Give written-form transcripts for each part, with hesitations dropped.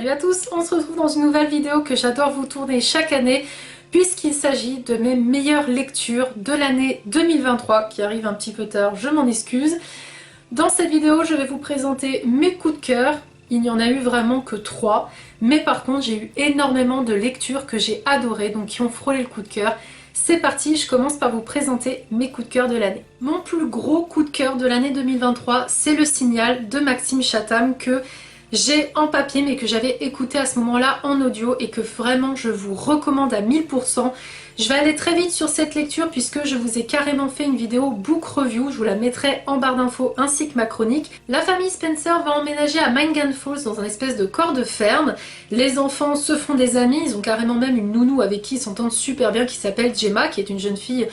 Salut à tous, on se retrouve dans une nouvelle vidéo que j'adore vous tourner chaque année puisqu'il s'agit de mes meilleures lectures de l'année 2023 qui arrive un petit peu tard, je m'en excuse. Dans cette vidéo, je vais vous présenter mes coups de cœur. Il n'y en a eu vraiment que 3, mais par contre j'ai eu énormément de lectures que j'ai adorées, donc qui ont frôlé le coup de cœur. C'est parti, je commence par vous présenter mes coups de cœur de l'année. Mon plus gros coup de cœur de l'année 2023, c'est Le Signal de Maxime Chatham que j'ai en papier mais que j'avais écouté à ce moment-là en audio et que vraiment je vous recommande à 1000%. Je vais aller très vite sur cette lecture puisque je vous ai carrément fait une vidéo book review, je vous la mettrai en barre d'infos ainsi que ma chronique. La famille Spencer va emménager à Mingan Falls dans un espèce de corps de ferme. Les enfants se font des amis, ils ont carrément même une nounou avec qui ils s'entendent super bien qui s'appelle Gemma, qui est une jeune fille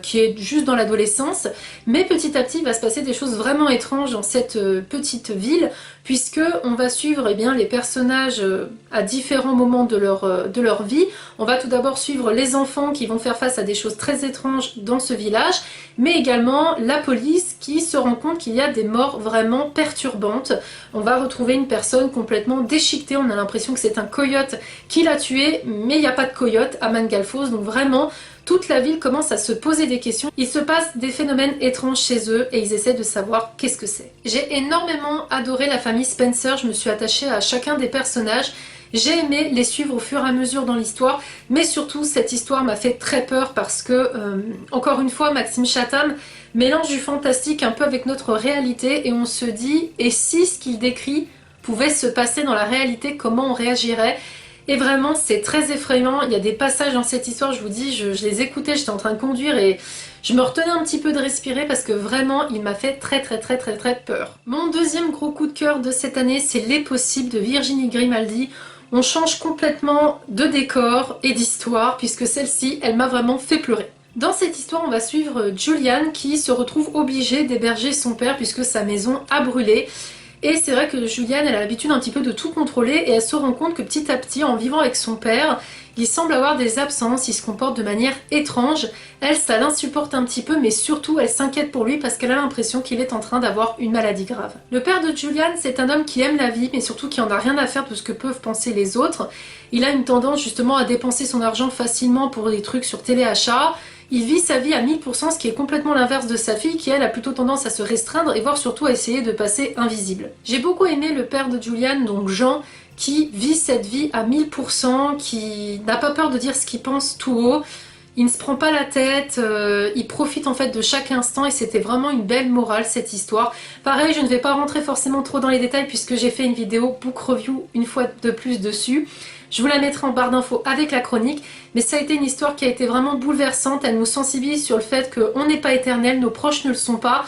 qui est juste dans l'adolescence. Mais petit à petit il va se passer des choses vraiment étranges dans cette petite ville puisque on va suivre les personnages à différents moments de leur vie. On va tout d'abord suivre les enfants qui vont faire face à des choses très étranges dans ce village, mais également la police qui se rend compte qu'il y a des morts vraiment perturbantes. On va retrouver une personne complètement déchiquetée, on a l'impression que c'est un coyote qui l'a tué, mais il n'y a pas de coyote à Mingan Falls, donc vraiment toute la ville commence à se poser des questions. Il se passe des phénomènes étranges chez eux et ils essaient de savoir qu'est-ce que c'est. J'ai énormément adoré la famille Spencer, je me suis attachée à chacun des personnages. J'ai aimé les suivre au fur et à mesure dans l'histoire, mais surtout cette histoire m'a fait très peur parce que, encore une fois, Maxime Chatham mélange du fantastique un peu avec notre réalité et on se dit, et si ce qu'il décrit pouvait se passer dans la réalité, comment on réagirait ? Et vraiment c'est très effrayant, il y a des passages dans cette histoire, je vous dis, je les écoutais, j'étais en train de conduire et je me retenais un petit peu de respirer parce que vraiment il m'a fait très peur. Mon deuxième gros coup de cœur de cette année, c'est Les Possibles de Virginie Grimaldi. On change complètement de décor et d'histoire puisque celle-ci, elle m'a vraiment fait pleurer. Dans cette histoire, on va suivre Julian qui se retrouve obligée d'héberger son père puisque sa maison a brûlé. Et c'est vrai que Juliane, elle a l'habitude un petit peu de tout contrôler et elle se rend compte que petit à petit, en vivant avec son père, il semble avoir des absences, il se comporte de manière étrange. Elle, ça l'insupporte un petit peu, mais surtout, elle s'inquiète pour lui parce qu'elle a l'impression qu'il est en train d'avoir une maladie grave. Le père de Julian, c'est un homme qui aime la vie, mais surtout qui en a rien à faire de ce que peuvent penser les autres. Il a une tendance justement à dépenser son argent facilement pour des trucs sur téléachat. Il vit sa vie à 1000%, ce qui est complètement l'inverse de sa fille qui elle a plutôt tendance à se restreindre et voire surtout à essayer de passer invisible. J'ai beaucoup aimé le père de Julian, donc Jean, qui vit cette vie à 1000%, qui n'a pas peur de dire ce qu'il pense tout haut. Il ne se prend pas la tête, il profite en fait de chaque instant et c'était vraiment une belle morale cette histoire. Pareil, je ne vais pas rentrer forcément trop dans les détails puisque j'ai fait une vidéo book review une fois de plus dessus. Je vous la mettrai en barre d'infos avec la chronique, mais ça a été une histoire qui a été vraiment bouleversante. Elle nous sensibilise sur le fait qu'on n'est pas éternel, nos proches ne le sont pas,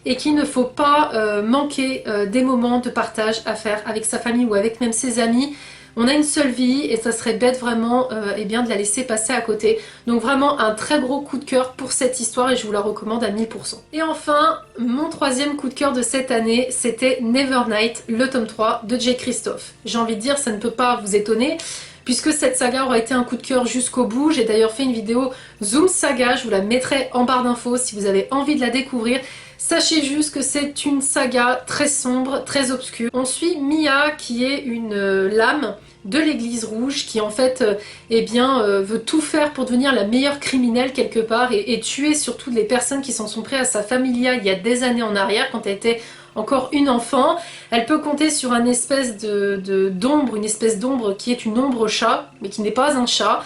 et qu'il ne faut pas manquer des moments de partage à faire avec sa famille ou avec même ses amis. On a une seule vie et ça serait bête vraiment de la laisser passer à côté. Donc vraiment un très gros coup de cœur pour cette histoire et je vous la recommande à 1000%. Et enfin, mon troisième coup de cœur de cette année, c'était Nevernight, le tome 3 de Jay Kristoff. J'ai envie de dire, ça ne peut pas vous étonner, puisque cette saga aura été un coup de cœur jusqu'au bout. J'ai d'ailleurs fait une vidéo Zoom Saga, je vous la mettrai en barre d'infos si vous avez envie de la découvrir. Sachez juste que c'est une saga très sombre, très obscure. On suit Mia qui est une lame de l'église rouge qui en fait veut tout faire pour devenir la meilleure criminelle quelque part et tuer surtout les personnes qui s'en sont prises à sa familia il y a des années en arrière quand elle était encore une enfant. Elle peut compter sur une espèce d'ombre qui est une ombre chat mais qui n'est pas un chat.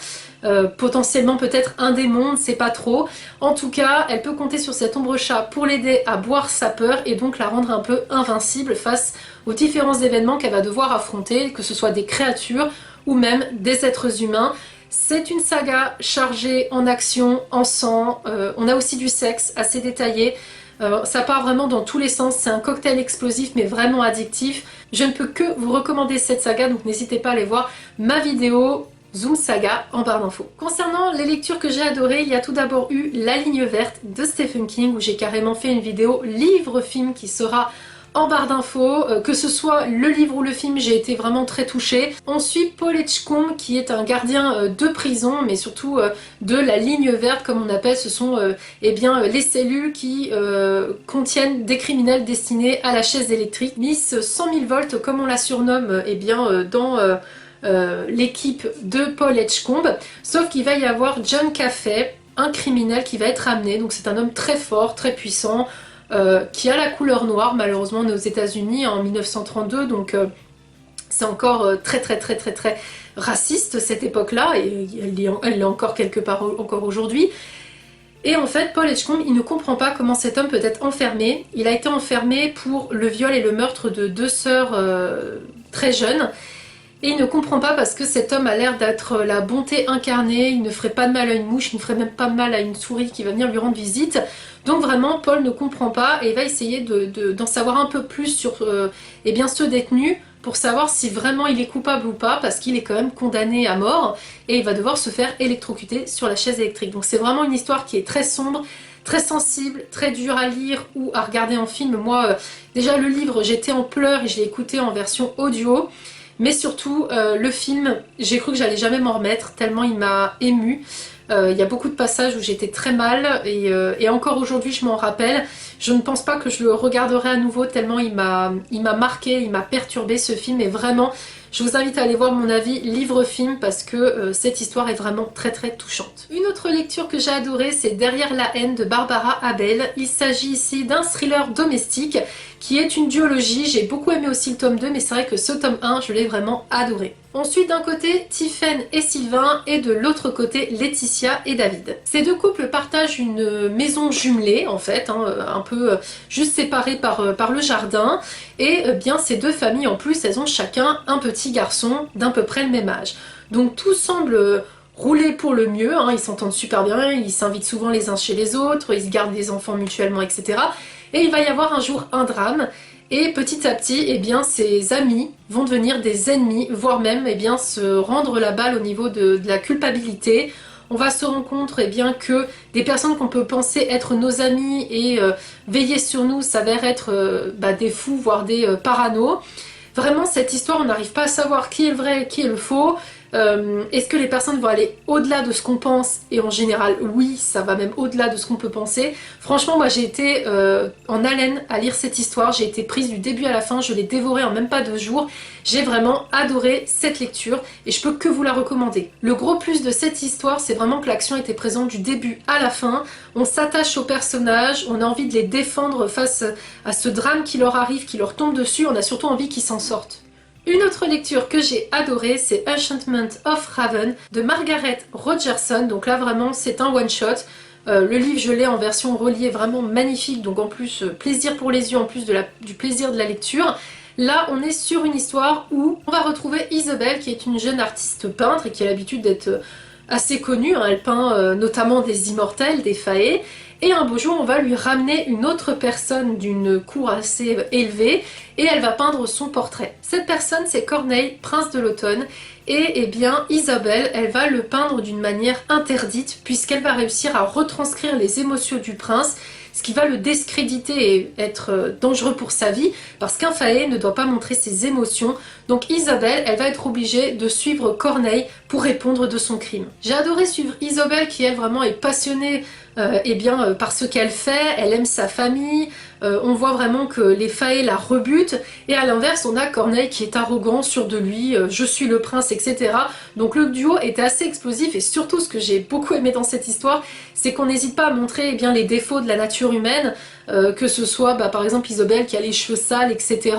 Potentiellement peut-être un démon, on ne sait pas trop. En tout cas, elle peut compter sur cet ombre chat pour l'aider à boire sa peur et donc la rendre un peu invincible face aux différents événements qu'elle va devoir affronter, que ce soit des créatures ou même des êtres humains. C'est une saga chargée en action, en sang, on a aussi du sexe assez détaillé. Ça part vraiment dans tous les sens, c'est un cocktail explosif mais vraiment addictif. Je ne peux que vous recommander cette saga, donc n'hésitez pas à aller voir ma vidéo Zoom Saga en barre d'infos. Concernant les lectures que j'ai adorées, il y a tout d'abord eu La Ligne Verte de Stephen King où j'ai carrément fait une vidéo livre-film qui sera en barre d'infos, que ce soit le livre ou le film, j'ai été vraiment très touchée. On suit Paul Edgecombe qui est un gardien de prison, mais surtout de la ligne verte comme on appelle, ce sont eh bien, les cellules qui contiennent des criminels destinés à la chaise électrique. Miss 100 000 volts comme on la surnomme eh bien, dans l'équipe de Paul Edgecombe, sauf qu'il va y avoir John Caffey, un criminel qui va être amené, donc c'est un homme très fort, très puissant, qui a la couleur noire. Malheureusement on est aux États-Unis en 1932, donc c'est encore très raciste cette époque-là, et elle l'est encore quelque part encore aujourd'hui. Et en fait, Paul Edgecombe, il ne comprend pas comment cet homme peut être enfermé. Il a été enfermé pour le viol et le meurtre de deux sœurs très jeunes. Et il ne comprend pas parce que cet homme a l'air d'être la bonté incarnée, il ne ferait pas de mal à une mouche, il ne ferait même pas de mal à une souris qui va venir lui rendre visite. Donc vraiment, Paul ne comprend pas et va essayer d'en savoir un peu plus sur eh bien, ce détenu pour savoir si vraiment il est coupable ou pas, parce qu'il est quand même condamné à mort et il va devoir se faire électrocuter sur la chaise électrique. Donc c'est vraiment une histoire qui est très sombre, très sensible, très dure à lire ou à regarder en film. Moi, déjà le livre, j'étais en pleurs et je l'ai écouté en version audio. Mais surtout, le film, j'ai cru que j'allais jamais m'en remettre, tellement il m'a émue. Il y a beaucoup de passages où j'étais très mal, et encore aujourd'hui je m'en rappelle. Je ne pense pas que je le regarderai à nouveau, tellement il m'a marqué, il m'a perturbé ce film, et vraiment, je vous invite à aller voir mon avis livre-film, parce que cette histoire est vraiment très touchante. Une autre lecture que j'ai adorée, c'est Derrière la haine de Barbara Abel. Il s'agit ici d'un thriller domestique, qui est une duologie. J'ai beaucoup aimé aussi le tome 2, mais c'est vrai que ce tome 1, je l'ai vraiment adoré. Ensuite, d'un côté, Tiphaine et Sylvain, et de l'autre côté, Laetitia et David. Ces deux couples partagent une maison jumelée, en fait, hein, un peu juste séparée par le jardin, et bien ces deux familles, en plus, elles ont chacun un petit garçon d'à peu près le même âge. Donc tout semble rouler pour le mieux, hein, ils s'entendent super bien, ils s'invitent souvent les uns chez les autres, ils se gardent des enfants mutuellement, etc. Et il va y avoir un jour un drame, et petit à petit, eh bien, ces amis vont devenir des ennemis, voire même eh bien, se rendre la balle au niveau de la culpabilité. On va se rendre compte eh bien, que des personnes qu'on peut penser être nos amis et veiller sur nous s'avèrent être des fous, voire des paranos. Vraiment, cette histoire, on n'arrive pas à savoir qui est le vrai et qui est le faux. Est-ce que les personnes vont aller au-delà de ce qu'on pense? Et en général, oui, ça va même au-delà de ce qu'on peut penser. Franchement, moi j'ai été en haleine à lire cette histoire. J'ai été prise du début à la fin, je l'ai dévorée en même pas 2 jours. J'ai vraiment adoré cette lecture et je peux que vous la recommander. Le gros plus de cette histoire, c'est vraiment que l'action était présente du début à la fin. On s'attache aux personnages, on a envie de les défendre face à ce drame qui leur arrive, qui leur tombe dessus. On a surtout envie qu'ils s'en sortent. Une autre lecture que j'ai adorée, c'est Enchantment of Raven de Margaret Rogerson. Donc là vraiment c'est un one-shot. Le livre je l'ai en version reliée, vraiment magnifique. Donc en plus plaisir pour les yeux, en plus du plaisir de la lecture. Là on est sur une histoire où on va retrouver Isabelle qui est une jeune artiste peintre et qui a l'habitude d'être assez connue. Hein. Elle peint notamment des immortels, des faées. Et un beau jour, on va lui ramener une autre personne d'une cour assez élevée et elle va peindre son portrait. Cette personne, c'est Corneille, prince de l'automne. Et eh bien, Isabelle, elle va le peindre d'une manière interdite puisqu'elle va réussir à retranscrire les émotions du prince, ce qui va le discréditer et être dangereux pour sa vie parce qu'un faé ne doit pas montrer ses émotions. Donc Isabelle, elle va être obligée de suivre Corneille pour répondre de son crime. J'ai adoré suivre Isabelle qui, elle, vraiment est passionnée par ce qu'elle fait, elle aime sa famille, on voit vraiment que les faées la rebutent, et à l'inverse on a Corneille qui est arrogant, sûr de lui, je suis le prince, etc. Donc le duo était assez explosif, et surtout ce que j'ai beaucoup aimé dans cette histoire, c'est qu'on n'hésite pas à montrer les défauts de la nature humaine, que ce soit par exemple Isabelle qui a les cheveux sales, etc.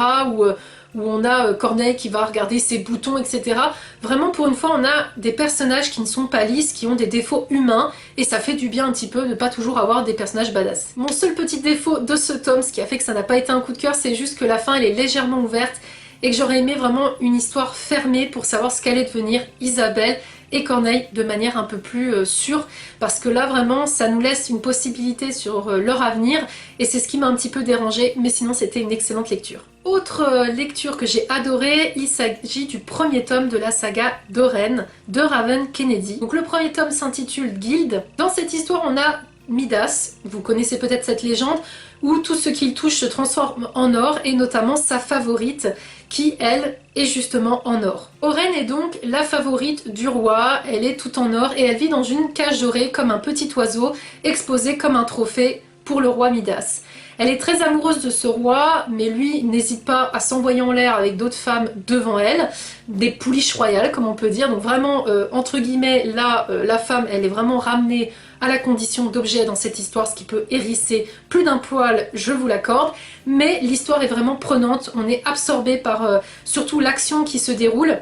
Où on a Corneille qui va regarder ses boutons, etc. Vraiment, pour une fois, on a des personnages qui ne sont pas lisses, qui ont des défauts humains, et ça fait du bien un petit peu de pas toujours avoir des personnages badass. Mon seul petit défaut de ce tome, ce qui a fait que ça n'a pas été un coup de cœur, c'est juste que la fin, elle est légèrement ouverte, et que j'aurais aimé vraiment une histoire fermée pour savoir ce qu'allait devenir Isabelle et Corneille de manière un peu plus sûre, parce que là vraiment ça nous laisse une possibilité sur leur avenir et c'est ce qui m'a un petit peu dérangée, mais sinon c'était une excellente lecture. Autre lecture que j'ai adorée, il s'agit du premier tome de la saga Doreen de Raven Kennedy. Donc le premier tome s'intitule Guild. Dans cette histoire on a Midas. Vous connaissez peut-être cette légende où tout ce qu'il touche se transforme en or, et notamment sa favorite qui, elle, est justement en or. Oren est donc la favorite du roi, elle est toute en or et elle vit dans une cage dorée comme un petit oiseau exposé comme un trophée pour le roi Midas. Elle est très amoureuse de ce roi, mais lui n'hésite pas à s'envoyer en l'air avec d'autres femmes devant elle, des pouliches royales comme on peut dire, donc vraiment entre guillemets là la femme elle est vraiment ramenée à la condition d'objet dans cette histoire, ce qui peut hérisser plus d'un poil, je vous l'accorde, mais l'histoire est vraiment prenante, on est absorbé par surtout l'action qui se déroule.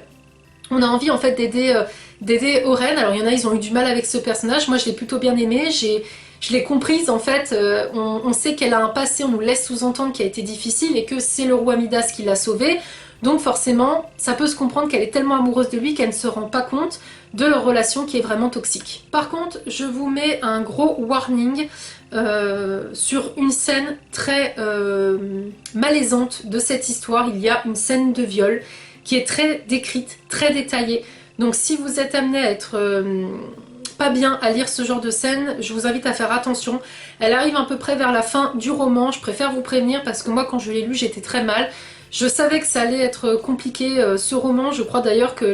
On a envie en fait d'aider Oren. Alors il y en a, ils ont eu du mal avec ce personnage, moi je l'ai plutôt bien aimé, je l'ai comprise en fait, on sait qu'elle a un passé, on nous laisse sous-entendre qu'il a été difficile et que c'est le roi Midas qui l'a sauvée, donc forcément ça peut se comprendre qu'elle est tellement amoureuse de lui qu'elle ne se rend pas compte de leur relation qui est vraiment toxique. Par contre, je vous mets un gros warning sur une scène très malaisante de cette histoire. Il y a une scène de viol qui est très décrite, très détaillée. Donc si vous êtes amené à être pas bien à lire ce genre de scène, je vous invite à faire attention. Elle arrive à peu près vers la fin du roman, je préfère vous prévenir parce que moi quand je l'ai lu j'étais très mal. Je savais que ça allait être compliqué ce roman, je crois d'ailleurs que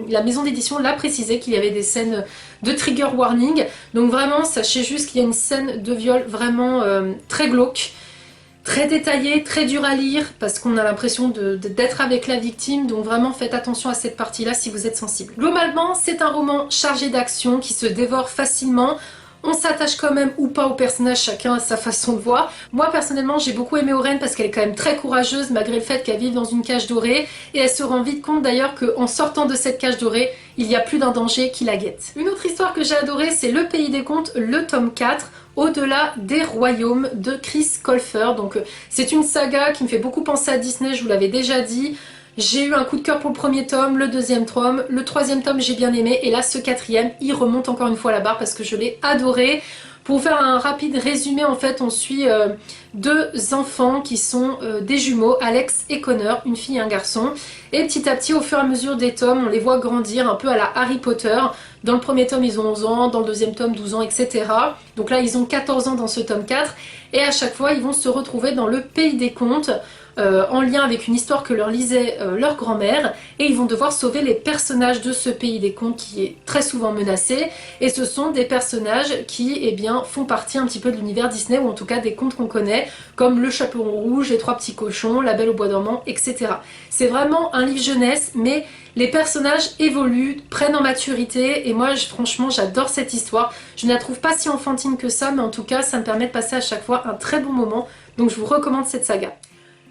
la maison d'édition l'a précisé qu'il y avait des scènes de trigger warning. Donc vraiment sachez juste qu'il y a une scène de viol vraiment très glauque, très détaillée, très dure à lire parce qu'on a l'impression d'être avec la victime, donc vraiment faites attention à cette partie-là si vous êtes sensible. Globalement, c'est un roman chargé d'action qui se dévore facilement. On s'attache quand même ou pas au personnage, chacun a sa façon de voir. Moi personnellement j'ai beaucoup aimé Oren parce qu'elle est quand même très courageuse malgré le fait qu'elle vive dans une cage dorée, et elle se rend vite compte d'ailleurs qu'en sortant de cette cage dorée, il y a plus d'un danger qui la guette. Une autre histoire que j'ai adorée, c'est Le Pays des Contes, le tome 4, Au-delà des royaumes de Chris Colfer. Donc c'est une saga qui me fait beaucoup penser à Disney, je vous l'avais déjà dit. J'ai eu un coup de cœur pour le premier tome, le deuxième tome, le troisième tome j'ai bien aimé, et là ce quatrième il remonte encore une fois la barre parce que je l'ai adoré. Pour vous faire un rapide résumé, en fait on suit deux enfants qui sont des jumeaux, Alex et Connor, une fille et un garçon, et petit à petit au fur et à mesure des tomes on les voit grandir un peu à la Harry Potter. Dans le premier tome ils ont 11 ans, dans le deuxième tome 12 ans, etc. Donc là ils ont 14 ans dans ce tome 4, et à chaque fois ils vont se retrouver dans le Pays des Contes, en lien avec une histoire que leur lisait leur grand-mère, et ils vont devoir sauver les personnages de ce Pays des Contes qui est très souvent menacé, et ce sont des personnages qui eh bien, font partie un petit peu de l'univers Disney, ou en tout cas des contes qu'on connaît, comme Le Chaperon Rouge, Les Trois Petits Cochons, La Belle au Bois dormant, etc. C'est vraiment un livre jeunesse, mais les personnages évoluent, prennent en maturité, et moi franchement j'adore cette histoire. Je ne la trouve pas si enfantine que ça, mais en tout cas ça me permet de passer à chaque fois un très bon moment, donc je vous recommande cette saga.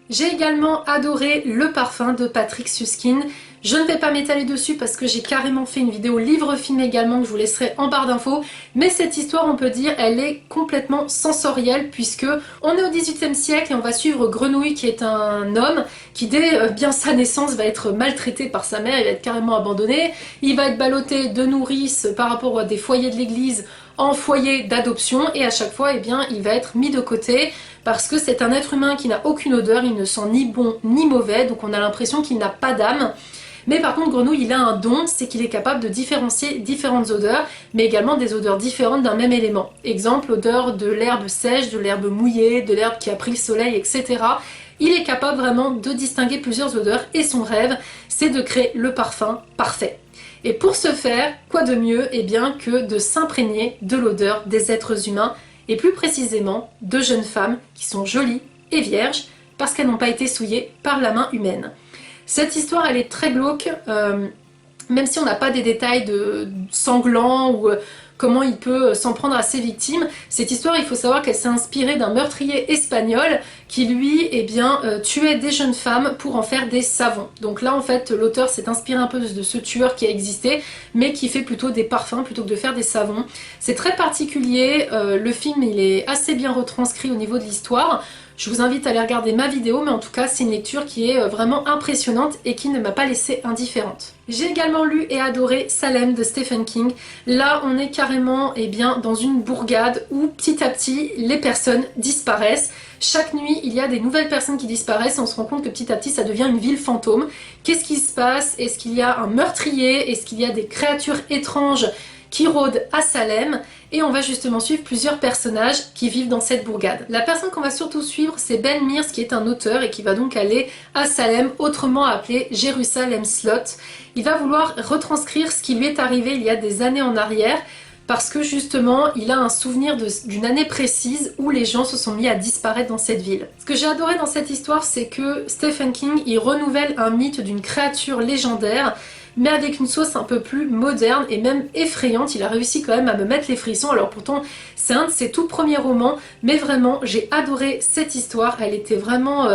J'ai également adoré Le Parfum de Patrick Süskind. Je ne vais pas m'étaler dessus parce que j'ai carrément fait une vidéo livre-film également que je vous laisserai en barre d'infos. Mais cette histoire, on peut dire, elle est complètement sensorielle puisque on est au XVIIIe siècle et on va suivre Grenouille qui est un homme qui dès bien sa naissance va être maltraité par sa mère, il va être carrément abandonné. Il va être ballotté de nourrice par rapport à des foyers de l'église en foyer d'adoption, et à chaque fois eh bien, il va être mis de côté parce que c'est un être humain qui n'a aucune odeur, il ne sent ni bon ni mauvais, donc on a l'impression qu'il n'a pas d'âme. Mais par contre Grenouille il a un don, c'est qu'il est capable de différencier différentes odeurs, mais également des odeurs différentes d'un même élément. Exemple, l'odeur de l'herbe sèche, de l'herbe mouillée, de l'herbe qui a pris le soleil, etc. Il est capable vraiment de distinguer plusieurs odeurs, et son rêve c'est de créer le parfum parfait. Et pour ce faire, quoi de mieux eh bien, que de s'imprégner de l'odeur des êtres humains, et plus précisément de jeunes femmes qui sont jolies et vierges parce qu'elles n'ont pas été souillées par la main humaine. Cette histoire elle est très glauque, même si on n'a pas des détails de sanglants ou comment il peut s'en prendre à ses victimes. Cette histoire, il faut savoir qu'elle s'est inspirée d'un meurtrier espagnol qui lui eh bien, tuait des jeunes femmes pour en faire des savons. Donc là en fait l'auteur s'est inspiré un peu de ce tueur qui a existé, mais qui fait plutôt des parfums plutôt que de faire des savons. C'est très particulier, le film il est assez bien retranscrit au niveau de l'histoire. Je vous invite à aller regarder ma vidéo, mais en tout cas c'est une lecture qui est vraiment impressionnante et qui ne m'a pas laissée indifférente. J'ai également lu et adoré Salem de Stephen King. Là on est carrément eh bien, dans une bourgade où petit à petit les personnes disparaissent. Chaque nuit il y a des nouvelles personnes qui disparaissent et on se rend compte que petit à petit ça devient une ville fantôme. Qu'est-ce qui se passe? Est-ce qu'il y a un meurtrier? Est-ce qu'il y a des créatures étranges qui rôde à Salem et on va justement suivre plusieurs personnages qui vivent dans cette bourgade. La personne qu'on va surtout suivre, c'est Ben Mears qui est un auteur et qui va donc aller à Salem, autrement appelé Jerusalem Slot. Il va vouloir retranscrire ce qui lui est arrivé il y a des années en arrière parce que justement il a un souvenir d'une année précise où les gens se sont mis à disparaître dans cette ville. Ce que j'ai adoré dans cette histoire, c'est que Stephen King il renouvelle un mythe d'une créature légendaire mais avec une sauce un peu plus moderne et même effrayante. Il a réussi quand même à me mettre les frissons, alors pourtant c'est un de ses tout premiers romans, mais vraiment j'ai adoré cette histoire, elle était vraiment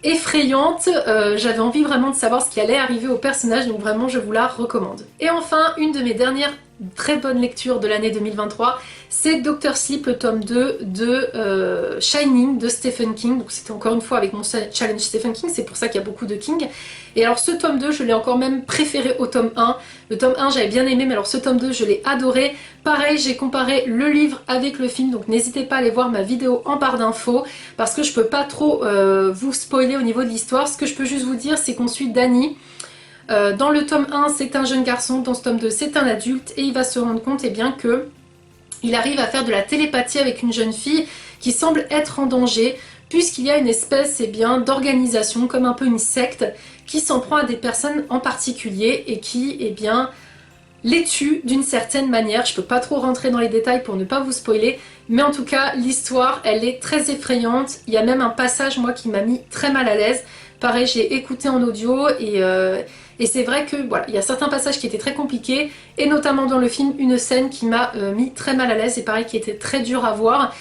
effrayante, j'avais envie vraiment de savoir ce qui allait arriver au personnage, donc vraiment je vous la recommande. Et enfin, une de mes dernières très bonnes lectures de l'année 2023, c'est Dr. Sleep, le tome 2 de Shining de Stephen King. Donc c'était encore une fois avec mon challenge Stephen King, c'est pour ça qu'il y a beaucoup de King. Et alors ce tome 2, je l'ai encore même préféré au tome 1. Le tome 1 j'avais bien aimé, mais alors ce tome 2 je l'ai adoré. Pareil, j'ai comparé le livre avec le film, donc n'hésitez pas à aller voir ma vidéo en barre d'infos, parce que je peux pas trop vous spoiler au niveau de l'histoire. Ce que je peux juste vous dire, c'est qu'on suit Danny. Dans le tome 1, c'est un jeune garçon, dans ce tome 2, c'est un adulte, et il va se rendre compte bien que il arrive à faire de la télépathie avec une jeune fille qui semble être en danger, puisqu'il y a une espèce d'organisation, comme un peu une secte, qui s'en prend à des personnes en particulier et qui les tue d'une certaine manière. Je peux pas trop rentrer dans les détails pour ne pas vous spoiler, mais en tout cas l'histoire elle est très effrayante. Il y a même un passage moi qui m'a mis très mal à l'aise. Pareil, j'ai écouté en audio et c'est vrai que voilà, il y a certains passages qui étaient très compliqués, et notamment dans le film une scène qui m'a mis très mal à l'aise et pareil qui était très dur à voir.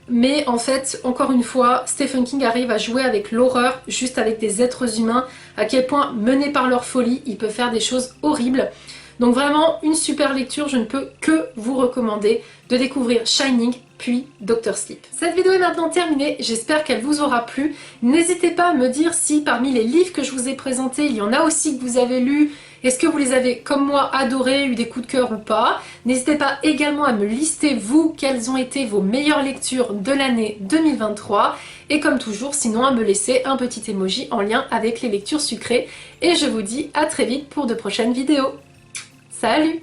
Mais en fait, encore une fois, Stephen King arrive à jouer avec l'horreur, juste avec des êtres humains, à quel point, menés par leur folie, il peut faire des choses horribles. Donc vraiment, une super lecture, je ne peux que vous recommander de découvrir Shining, puis Dr. Sleep. Cette vidéo est maintenant terminée, j'espère qu'elle vous aura plu. N'hésitez pas à me dire si parmi les livres que je vous ai présentés, il y en a aussi que vous avez lus. Est-ce que vous les avez, comme moi, adorés, eu des coups de cœur ou pas? N'hésitez pas également à me lister, vous, quelles ont été vos meilleures lectures de l'année 2023. Et comme toujours, sinon, à me laisser un petit emoji en lien avec les lectures sucrées. Et je vous dis à très vite pour de prochaines vidéos. Salut!